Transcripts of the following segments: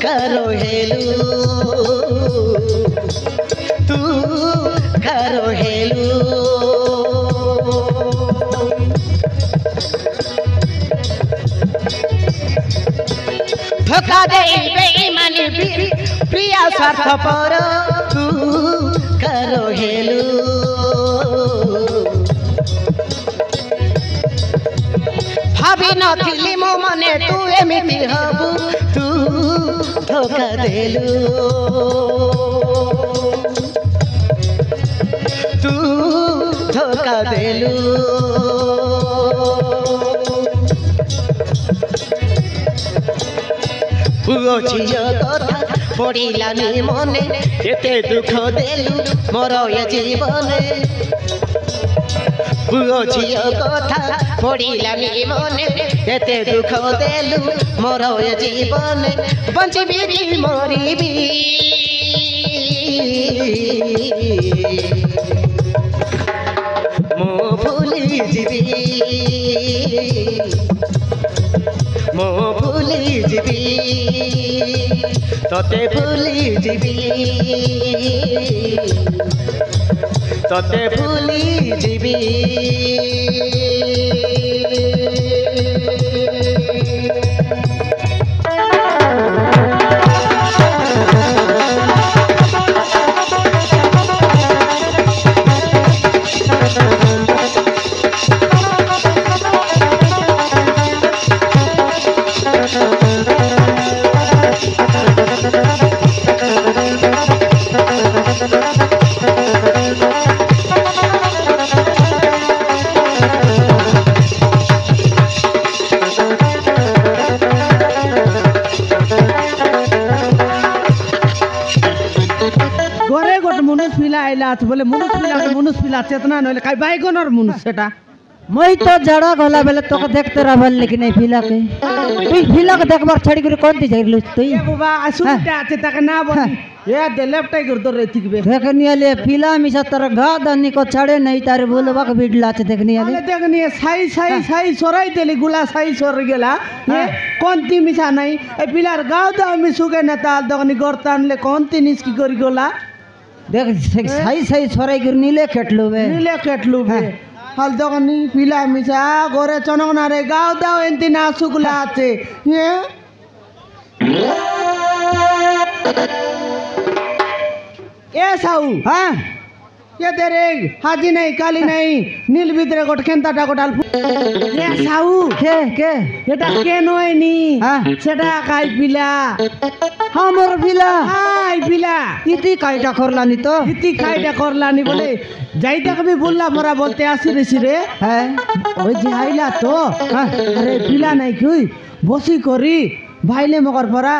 करो हेलू तू करो हेलू धोखा दे बेईमानी प्रिया स्वार्थपर तू करो हेलू भाभी नथिली मो मने तू एमिति हबू तू धोखा देलू तू धोखा देलू पुओ झियो कथा पड़िलानी मने एते दुख देलू मोर ए जीवने पुओ झियो कथा पड़िलानी मने एते दुख देलू मोर ए जीवन बंचिबी कि मरिबी मो भूली जीवी मो भूली जीवी तते भूली जीवी तते भूली जीवी बोले मुनुष पिला चेतना नहले काई बाइगनर मुनुष सेटा मैं तो जड़ा गला बेले तो देखते रहल लेकिन नहीं फिला के तू फिला के देखबार छड़ी कर कोन दी जाइलु तू ए बाबा असुटा आते तक ना बोली ये दे लेफ्ट कर दो रे थिक बे देखनी ले फिला मिसा तर गा दनी को छड़े नहीं तारे बोलबा के बिडला छ देखनी ले देखनी साई सोराई देली गुला साई सोर गेला ये कोनती मिसा नहीं ए पिलार गाव दा मिसुके न ताल दगनी गरतान ले कोनती निस्की करी गोला देख सही छोराई गिर नीले खेटलू बे हल दगनी पिला मिसा गोरे चनक ना रे गाव दाव एंती ना सुगला आछे ये ए साऊ हां ये तेरे हाजी नहीं काली नहीं नील भीतर गोट केंताटा गोटाल ए साऊ के एटा के नय नी हां सेटा काई पिला हमर पिला हाय पिला इति काईटा करलानी तो इति काईटा करलानी बोले जाइता कभी बोलला मरा बोलते आसी रे है ओई जे आइला तो अरे पिला नहीं कुई बसी करी भाईले मगर परा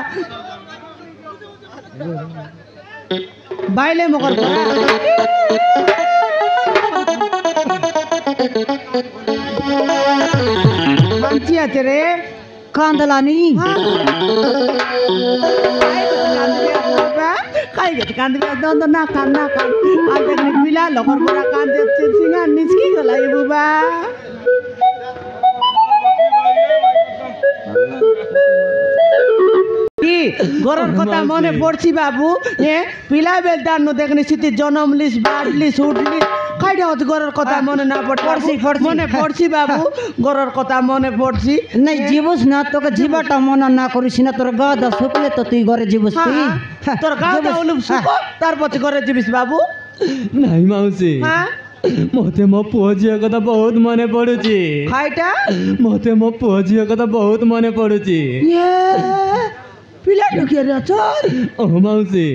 बाइले मगर परा मानची आते रे कांदलानी काई गत कांदबे दंद ना खान आते मिला लगर परा कांदे सिंगा निस्की गला ए बुबा गरर कथा मने पड़छि बाबू ए पिला बेलदार न देखनी स्थिति जन्म लिस बाडलिस उठलिस काइडा होत गरर कथा मने ना पड़छि मने पड़छि बाबू गरर कथा मने पड़छि नहीं जीवस ना तो जीवाटा मना ना करिस ना तोर गादा सुकले तो तुई घरे जीवस तुई तोर गादा उलुम सुको तार पछि घरे जीविस बाबू नहीं मौसी हां मते मो पुओझिया कथा बहुत मने पड़ुछि खाइटा मते मो पुओझिया कथा बहुत मने पड़ुछि ये पिला टुके रे छ ओ मौसी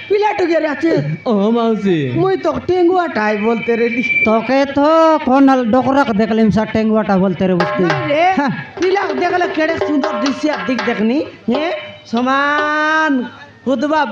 पिला टुके रे छ ओ मौसी मुई तो टेंगुआ टाई बोलते रे तोके तो कोनल डोकरक देखलिम सा टेंगुआटा बोलते रे बस्ती रे पिला देखले केड़े सुंदर दृश्य दिख देखनी हे समान खुदबा